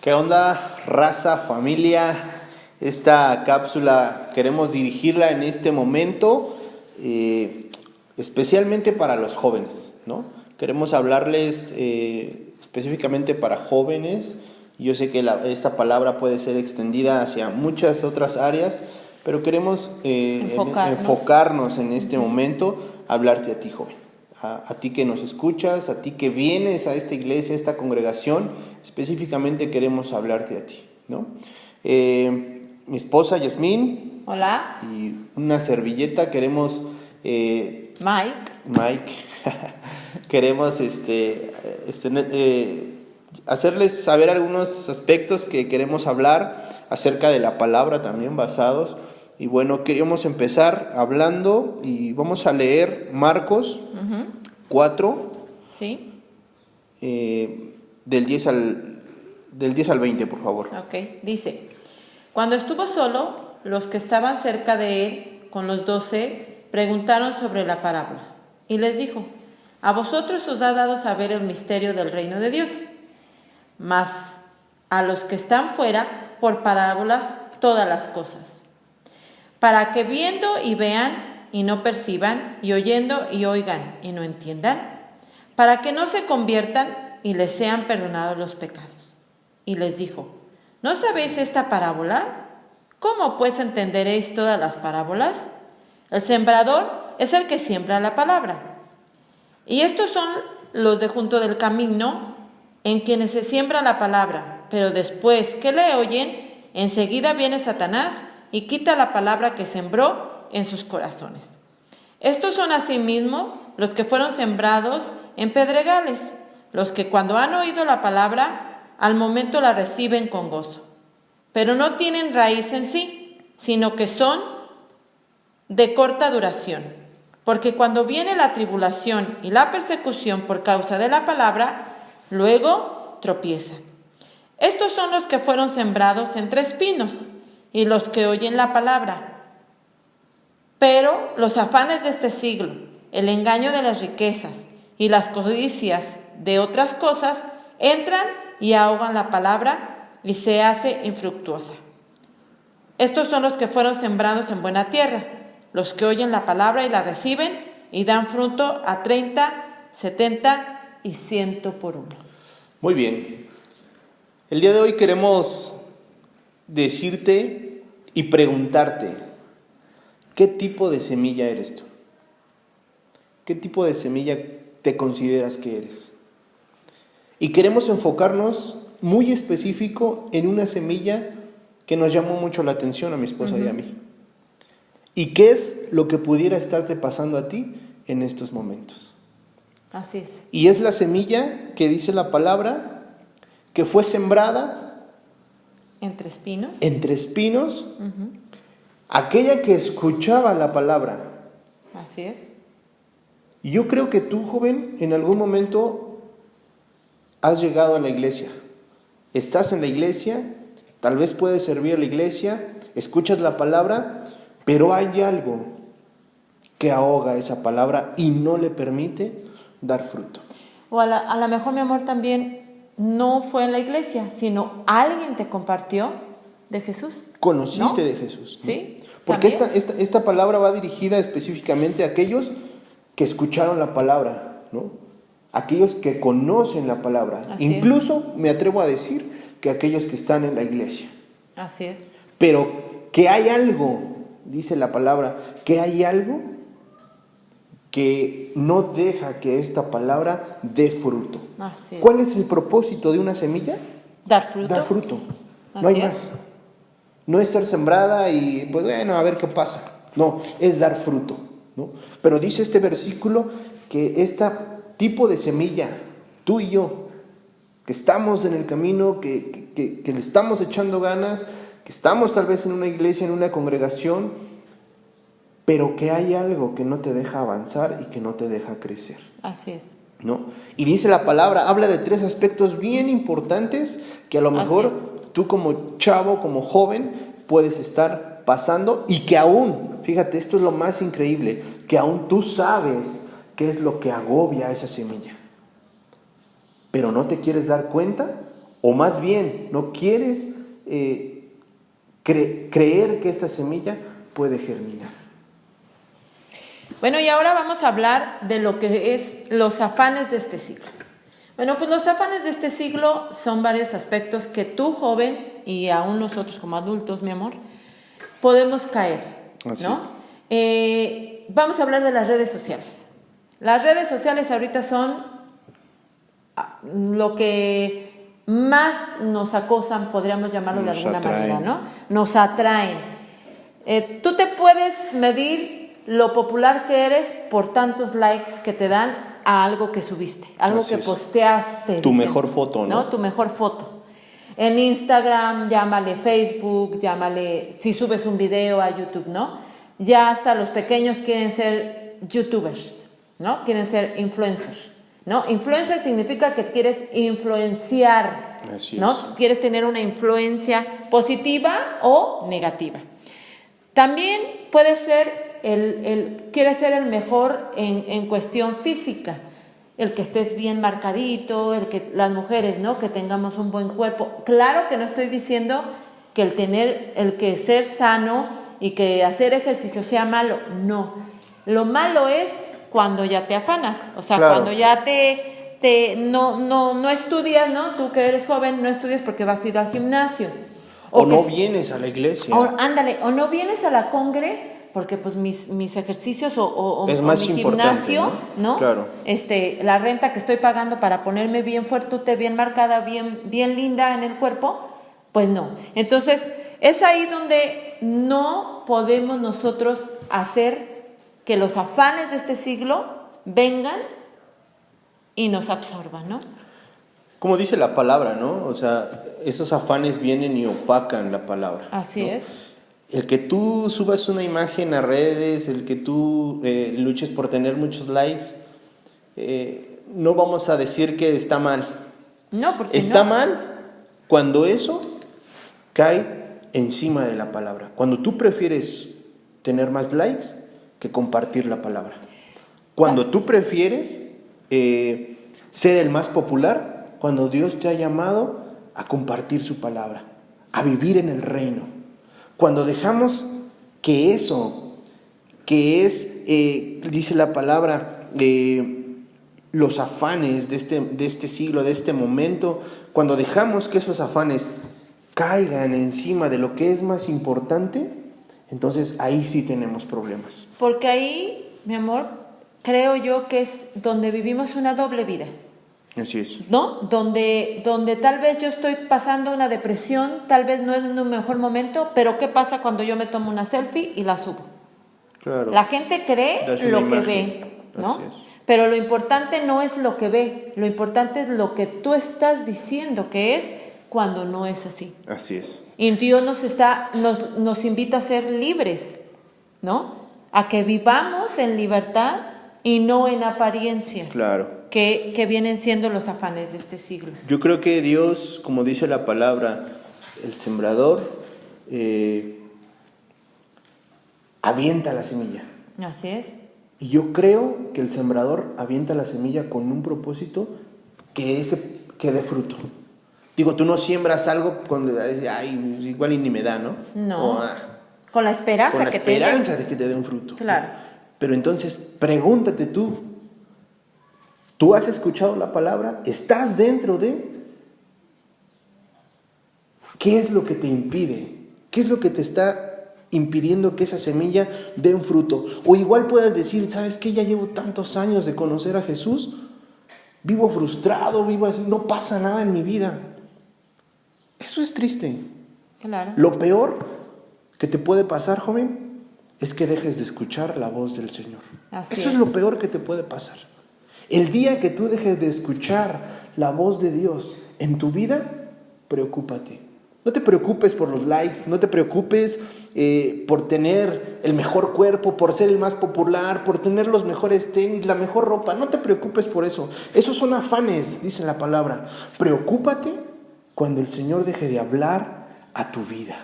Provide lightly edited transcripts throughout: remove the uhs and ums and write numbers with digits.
¿Qué onda, raza, familia? Esta cápsula queremos dirigirla en este momento especialmente para los jóvenes, ¿no? Queremos hablarles específicamente para jóvenes. Yo sé que esta palabra puede ser extendida hacia muchas otras áreas, pero queremos enfocarnos en este momento a hablarte a ti, joven. A ti que nos escuchas, a ti que vienes a esta iglesia, a esta congregación, específicamente queremos hablarte a ti, ¿no? Mi esposa Yasmín. Hola. Y una servilleta, queremos... Mike. Queremos hacerles saber algunos aspectos que queremos hablar acerca de la palabra también basados. Y bueno, queríamos empezar hablando y vamos a leer Marcos 4, ¿sí? Del 10 al 20, por favor. Ok, dice: Cuando estuvo solo, los que estaban cerca de él, con los 12, preguntaron sobre la parábola. Y les dijo: a vosotros os ha dado saber el misterio del reino de Dios, mas a los que están fuera, por parábolas, todas las cosas, para que viendo y vean y no perciban, y oyendo y oigan y no entiendan, para que no se conviertan y les sean perdonados los pecados. Y les dijo: ¿no sabéis esta parábola? ¿Cómo pues entenderéis todas las parábolas? El sembrador es el que siembra la palabra. Y estos son los de junto del camino, en quienes se siembra la palabra, pero después que le oyen, enseguida viene Satanás y quita la palabra que sembró en sus corazones. Estos son asimismo los que fueron sembrados en pedregales, los que cuando han oído la palabra, al momento la reciben con gozo, pero no tienen raíz en sí, sino que son de corta duración, porque cuando viene la tribulación y la persecución por causa de la palabra, luego tropiezan. Estos son los que fueron sembrados entre espinos, y los que oyen la palabra. Pero los afanes de este siglo, el engaño de las riquezas y las codicias de otras cosas entran y ahogan la palabra y se hace infructuosa. Estos son los que fueron sembrados en buena tierra, los que oyen la palabra y la reciben y dan fruto a 30, 70 y 100 por uno. Muy bien. El día de hoy queremos decirte y preguntarte: ¿qué tipo de semilla eres tú? ¿Qué tipo de semilla te consideras que eres? Y queremos enfocarnos muy específico en una semilla que nos llamó mucho la atención a mi esposa y a mí. ¿Y qué es lo que pudiera estarte pasando a ti en estos momentos? Así es. Y es la semilla que dice la palabra que fue sembrada entre espinos. Entre espinos, aquella que escuchaba la palabra. Así es. Yo creo que tú, joven, en algún momento has llegado a la iglesia. Estás en la iglesia, tal vez puedes servir a la iglesia, escuchas la palabra, pero hay algo que ahoga esa palabra y no le permite dar fruto. O a lo mejor, mi amor, también no fue en la iglesia, sino alguien te compartió de Jesús. Conociste, ¿no?, de Jesús, ¿no? Sí. Porque esta palabra va dirigida específicamente a aquellos que escucharon la palabra, ¿no? Aquellos que conocen la palabra. Así Incluso me atrevo a decir que aquellos que están en la iglesia. Así es. Pero que hay algo, dice la palabra, que hay algo que no deja que esta palabra dé fruto. Así es. ¿Cuál es el propósito de una semilla? Dar fruto. Dar fruto. No hay más. No es ser sembrada y pues bueno, a ver qué pasa. No, es dar fruto, ¿no? Pero dice este versículo que este tipo de semilla, tú y yo, que estamos en el camino, que le estamos echando ganas, que estamos tal vez en una iglesia, en una congregación, pero que hay algo que no te deja avanzar y que no te deja crecer. Así es. ¿No? Y dice la palabra, habla de 3 aspectos bien importantes que a lo mejor tú como chavo, como joven, puedes estar pasando y que aún, fíjate, esto es lo más increíble, que aún tú sabes qué es lo que agobia a esa semilla, pero no te quieres dar cuenta O más bien, no quieres creer que esta semilla puede germinar. Bueno, y ahora vamos a hablar de lo que es los afanes de este siglo. Bueno, pues los afanes de este siglo son varios aspectos que tú, joven, y aún nosotros como adultos, mi amor, podemos caer, ¿no? Vamos a hablar de las redes sociales. Las redes sociales ahorita son lo que más nos acosan, podríamos llamarlo de alguna manera, ¿no? Nos atraen. Tú te puedes medir lo popular que eres por tantos likes que te dan a algo que subiste, algo que posteaste. Tu mejor foto, ¿no? Tu mejor foto. En Instagram, llámale Facebook, llámale, si subes un video a YouTube, ¿no? Ya hasta los pequeños quieren ser youtubers, ¿no? Quieren ser influencers, ¿no? Influencer significa que quieres influenciar, ¿no? Quieres tener una influencia positiva o negativa. También puede ser quieres ser el mejor en cuestión física, el que estés bien marcadito, las mujeres, ¿no? Que tengamos un buen cuerpo. Claro que no estoy diciendo que el que ser sano y que hacer ejercicio sea malo, no. Lo malo es cuando ya te afanas, o sea, cuando ya no estudias, ¿no? Tú que eres joven, no estudias porque vas a ir al gimnasio. O no vienes a la iglesia. O no vienes a la congre porque pues mis ejercicios o mi gimnasio, ¿no? Claro. La renta que estoy pagando para ponerme bien fuerte, bien marcada, bien linda en el cuerpo, pues no. Entonces, es ahí donde no podemos nosotros hacer que los afanes de este siglo vengan y nos absorban, ¿no? Como dice la palabra, ¿no? O sea, esos afanes vienen y opacan la palabra. Así, ¿no? Es. El que tú subas una imagen a redes, el que tú luches por tener muchos likes, no vamos a decir que está mal. No, porque está mal cuando eso cae encima de la palabra. Cuando tú prefieres tener más likes que compartir la palabra. Cuando tú prefieres ser el más popular, cuando Dios te ha llamado a compartir su palabra, a vivir en el reino. Cuando dejamos que eso, que es, dice la palabra, los afanes de este siglo, de este momento, cuando dejamos que esos afanes caigan encima de lo que es más importante, entonces ahí sí tenemos problemas. Porque ahí, mi amor, creo yo que es donde vivimos una doble vida. Así es. ¿No? Donde tal vez yo estoy pasando una depresión, tal vez no es un mejor momento, pero ¿qué pasa cuando yo me tomo una selfie y la subo? Claro. La gente cree lo que ve, ¿no? Así es. Pero lo importante no es lo que ve, lo importante es lo que tú estás diciendo que es cuando no es así. Así es. Y Dios nos invita a ser libres, ¿no? A que vivamos en libertad y no en apariencias. Claro. Que vienen siendo los afanes de este siglo. Yo creo que Dios, como dice la palabra, el sembrador avienta la semilla. Así es. Y yo creo que el sembrador avienta la semilla con un propósito que dé fruto. Digo, tú no siembras algo cuando igual y ni me da, ¿no? No. Con la esperanza de que te dé un fruto. Claro. Pero entonces, pregúntate tú. ¿Tú has escuchado la palabra? ¿Estás dentro de? ¿Qué es lo que te impide? ¿Qué es lo que te está impidiendo que esa semilla dé un fruto? O igual puedas decir, ¿sabes qué? Ya llevo tantos años de conocer a Jesús. Vivo frustrado, vivo así, no pasa nada en mi vida. Eso es triste. Claro. Lo peor que te puede pasar, joven, es que dejes de escuchar la voz del Señor. Eso es lo peor que te puede pasar. El día que tú dejes de escuchar la voz de Dios en tu vida, preocúpate. No te preocupes por los likes, no te preocupes por tener el mejor cuerpo, por ser el más popular, por tener los mejores tenis, la mejor ropa. No te preocupes por eso. Esos son afanes, dice la palabra. Preocúpate cuando el Señor deje de hablar a tu vida.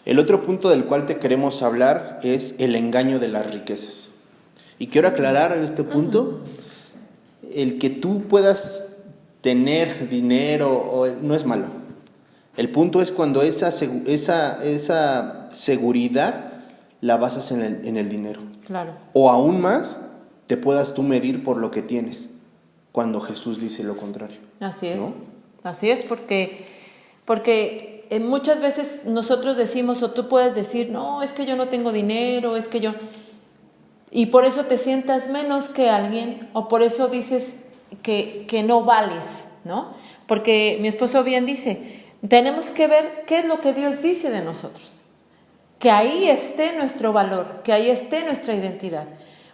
El otro punto del cual te queremos hablar es el engaño de las riquezas. Y quiero aclarar este punto, el que tú puedas tener dinero no es malo. El punto es cuando esa seguridad la basas en el dinero. Claro. O aún más, te puedas tú medir por lo que tienes, cuando Jesús dice lo contrario. Así es. ¿No? Así es, porque muchas veces nosotros decimos, o tú puedes decir, no, es que yo no tengo dinero, es que yo... Y por eso te sientas menos que alguien, o por eso dices que no vales, ¿no? Porque mi esposo bien dice, tenemos que ver qué es lo que Dios dice de nosotros. Que ahí esté nuestro valor, que ahí esté nuestra identidad.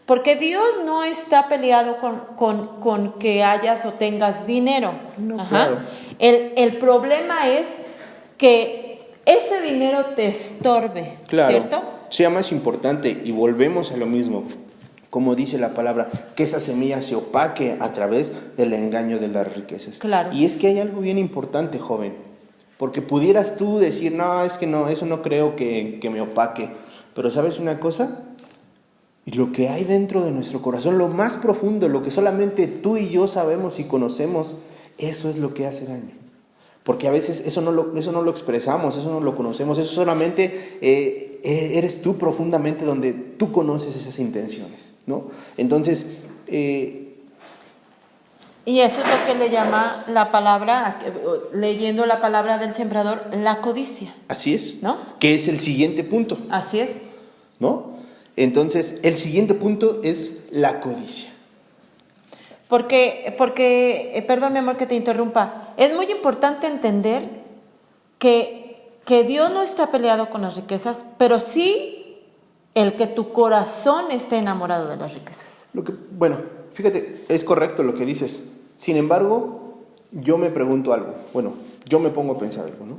Porque Dios no está peleado con que hayas o tengas dinero. No, Ajá. claro. El problema es que ese dinero te estorbe, Claro, ¿cierto? sea más importante, y volvemos a lo mismo, como dice la palabra, que esa semilla se opaque a través del engaño de las riquezas. Claro. Y es que hay algo bien importante, joven, porque pudieras tú decir, no, es que no, eso no creo que me opaque, pero ¿sabes una cosa? Lo que hay dentro de nuestro corazón, lo más profundo, lo que solamente tú y yo sabemos y conocemos, eso es lo que hace daño. Porque a veces eso no lo expresamos, eso no lo conocemos, eso solamente eres tú profundamente donde tú conoces esas intenciones, ¿no? Entonces... Y eso es lo que le llama la palabra, leyendo la palabra del sembrador, la codicia. Así es, ¿no? Que es el siguiente punto, Así es. ¿no? Entonces, el siguiente punto es la codicia. Porque, perdón mi amor que te interrumpa, es muy importante entender que Dios no está peleado con las riquezas, pero sí el que tu corazón esté enamorado de las riquezas. Bueno, fíjate, es correcto lo que dices. Sin embargo, yo me pregunto algo. Bueno, yo me pongo a pensar algo, ¿no?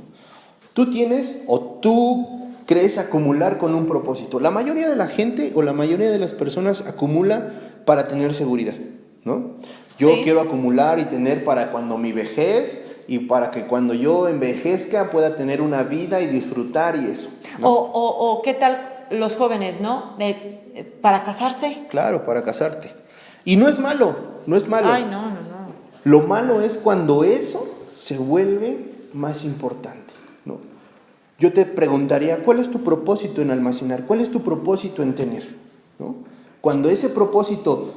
Tú tienes o tú crees acumular con un propósito. La mayoría de la gente o la mayoría de las personas acumula para tener seguridad, ¿no? Yo Sí. quiero acumular y tener para cuando mi vejez y para que cuando yo envejezca pueda tener una vida y disfrutar y eso, ¿no? O qué tal los jóvenes, ¿no? Para casarse. Claro, para casarte. Y no es malo, no es malo. Ay, no. Lo malo es cuando eso se vuelve más importante, ¿no? Yo te preguntaría, ¿cuál es tu propósito en almacenar? ¿Cuál es tu propósito en tener? ¿No? Cuando ese propósito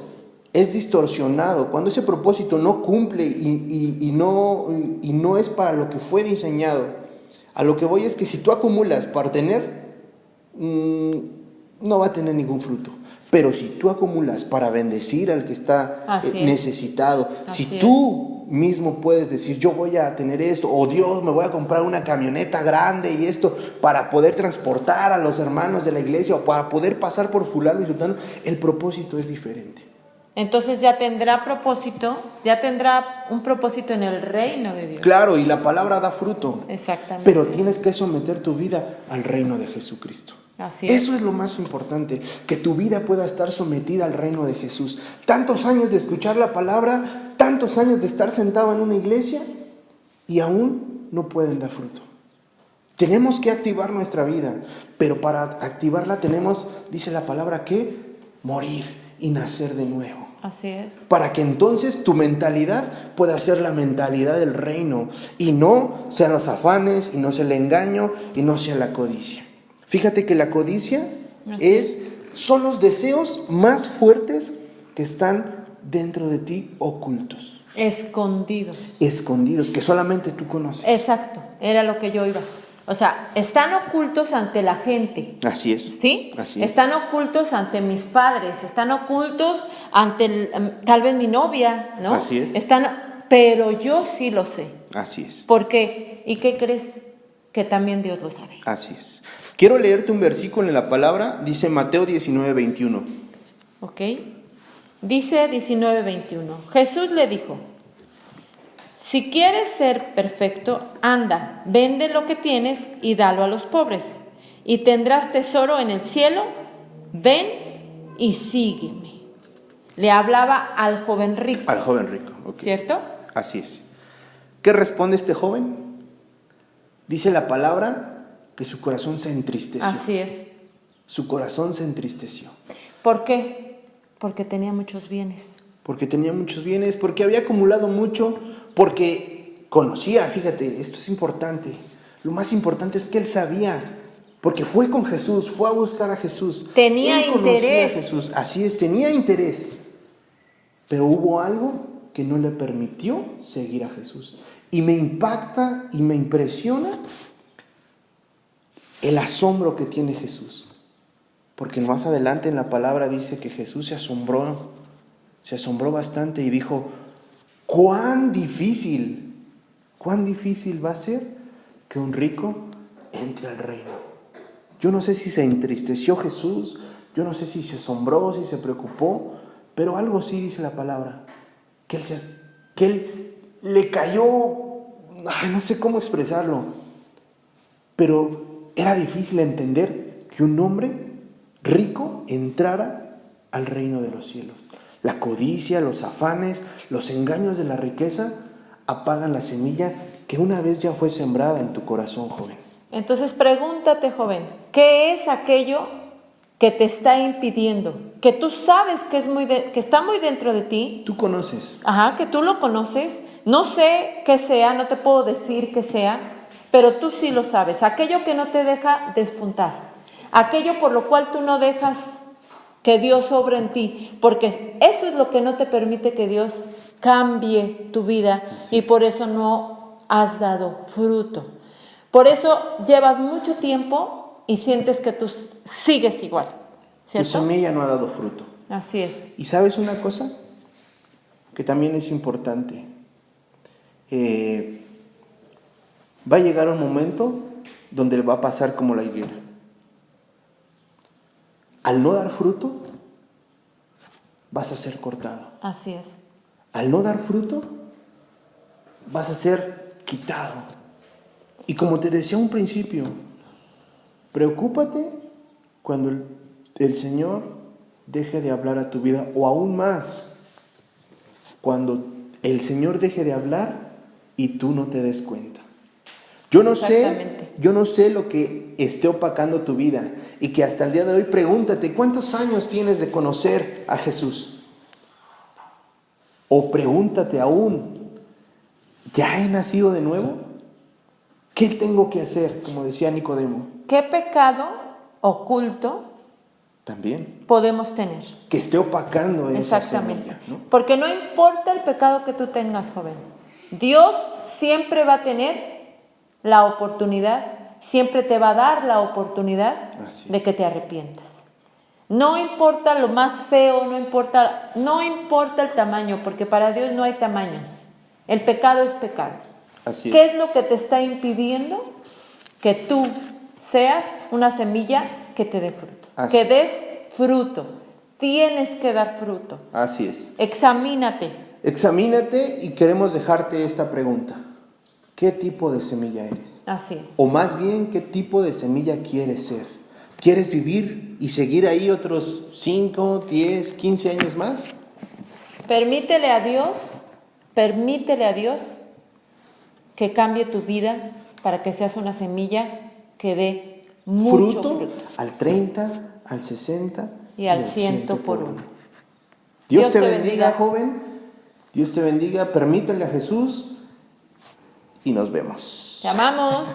es distorsionado, cuando ese propósito no cumple y no es para lo que fue diseñado, a lo que voy es que si tú acumulas para tener, no va a tener ningún fruto. Pero si tú acumulas para bendecir al que está necesitado, si tú mismo puedes decir, yo voy a tener esto, o Dios, me voy a comprar una camioneta grande y esto, para poder transportar a los hermanos de la iglesia, o para poder pasar por fulano y sultano, el propósito es diferente. Entonces ya tendrá un propósito en el reino de Dios. Claro, y la palabra da fruto. Exactamente. Pero tienes que someter tu vida al reino de Jesucristo. Así es. Eso es lo más importante, que tu vida pueda estar sometida al reino de Jesús. Tantos años de escuchar la palabra, tantos años de estar sentado en una iglesia y aún no pueden dar fruto. Tenemos que activar nuestra vida, pero para activarla tenemos, dice la palabra, que morir y nacer de nuevo. Así es. Para que entonces tu mentalidad pueda ser la mentalidad del reino y no sean los afanes, y no sea el engaño, y no sea la codicia. Fíjate que la codicia son los deseos más fuertes que están dentro de ti, ocultos. Escondidos, que solamente tú conoces. Exacto, era lo que yo iba. O sea, están ocultos ante la gente. Así es. ¿Sí? Así es. Están ocultos ante mis padres, están ocultos ante tal vez mi novia, ¿no? Así es. Pero yo sí lo sé. Así es. ¿Por qué? ¿Y qué crees? Que también Dios lo sabe. Así es. Quiero leerte un versículo en la palabra, dice Mateo 19:21. ¿Ok? Dice 19:21. Jesús le dijo, si quieres ser perfecto, anda, vende lo que tienes y dalo a los pobres, y tendrás tesoro en el cielo. Ven y sígueme. Le hablaba al joven rico. Al joven rico, okay. ¿Cierto? Así es. ¿Qué responde este joven? Dice la palabra que su corazón se entristeció. Así es. Su corazón se entristeció. ¿Por qué? Porque tenía muchos bienes. Porque tenía muchos bienes, porque había acumulado mucho, porque conocía, fíjate, esto es importante. Lo más importante es que él sabía, porque fue con Jesús, fue a buscar a Jesús. Tenía Él conocía interés. a Jesús, así es, tenía interés. Pero hubo algo que no le permitió seguir a Jesús. Y me impacta y me impresiona el asombro que tiene Jesús. Porque más adelante en la palabra dice que Jesús se asombró bastante y dijo, cuán difícil va a ser que un rico entre al reino. Yo no sé si se entristeció Jesús, yo no sé si se asombró, si se preocupó, pero algo sí dice la palabra, que él le cayó, no sé cómo expresarlo, pero era difícil entender que un hombre rico entrara al reino de los cielos. La codicia, los afanes, los engaños de la riqueza apagan la semilla que una vez ya fue sembrada en tu corazón, joven. Entonces pregúntate, joven, ¿qué es aquello que te está impidiendo? Que tú sabes que está muy dentro de ti. Tú conoces. Ajá, que tú lo conoces. No sé qué sea, no te puedo decir qué sea, pero tú sí lo sabes. Aquello que no te deja despuntar. Aquello por lo cual tú no dejas que Dios obre en ti, porque eso es lo que no te permite que Dios cambie tu vida y por eso no has dado fruto. Por eso llevas mucho tiempo y sientes que tú sigues igual, ¿cierto? Tu semilla no ha dado fruto. Así es. ¿Y sabes una cosa? Que también es importante. Va a llegar un momento donde va a pasar como la higuera. Al no dar fruto, vas a ser cortado. Así es. Al no dar fruto, vas a ser quitado. Y como te decía a un principio, preocúpate cuando el Señor deje de hablar a tu vida, o aún más, cuando el Señor deje de hablar y tú no te des cuenta. Yo no sé lo que esté opacando tu vida y que hasta el día de hoy pregúntate, ¿cuántos años tienes de conocer a Jesús? O pregúntate aún, ¿ya he nacido de nuevo? ¿Qué tengo que hacer? Como decía Nicodemo. ¿Qué pecado oculto También. podemos tener? Que esté opacando esa Exactamente. semilla, ¿no? Porque no importa el pecado que tú tengas, joven. Dios siempre va a tener la oportunidad, siempre te va a dar la oportunidad de que te arrepientas. No importa lo más feo, no importa el tamaño, porque para Dios no hay tamaños. El pecado es pecado. Así es. ¿Qué es lo que te está impidiendo que tú seas una semilla que te dé fruto? Así que es. des fruto. Tienes que dar fruto. Así es. Examínate. Examínate y queremos dejarte esta pregunta. ¿Qué tipo de semilla eres? Así es. O más bien, ¿qué tipo de semilla quieres ser? ¿Quieres vivir y seguir ahí otros 5, 10, 15 años más? Permítele a Dios que cambie tu vida para que seas una semilla que dé mucho fruto. Al 30, al 60 y al 100 por uno. Dios te bendiga, joven. Dios te bendiga. Permítele a Jesús y nos vemos. Te amamos.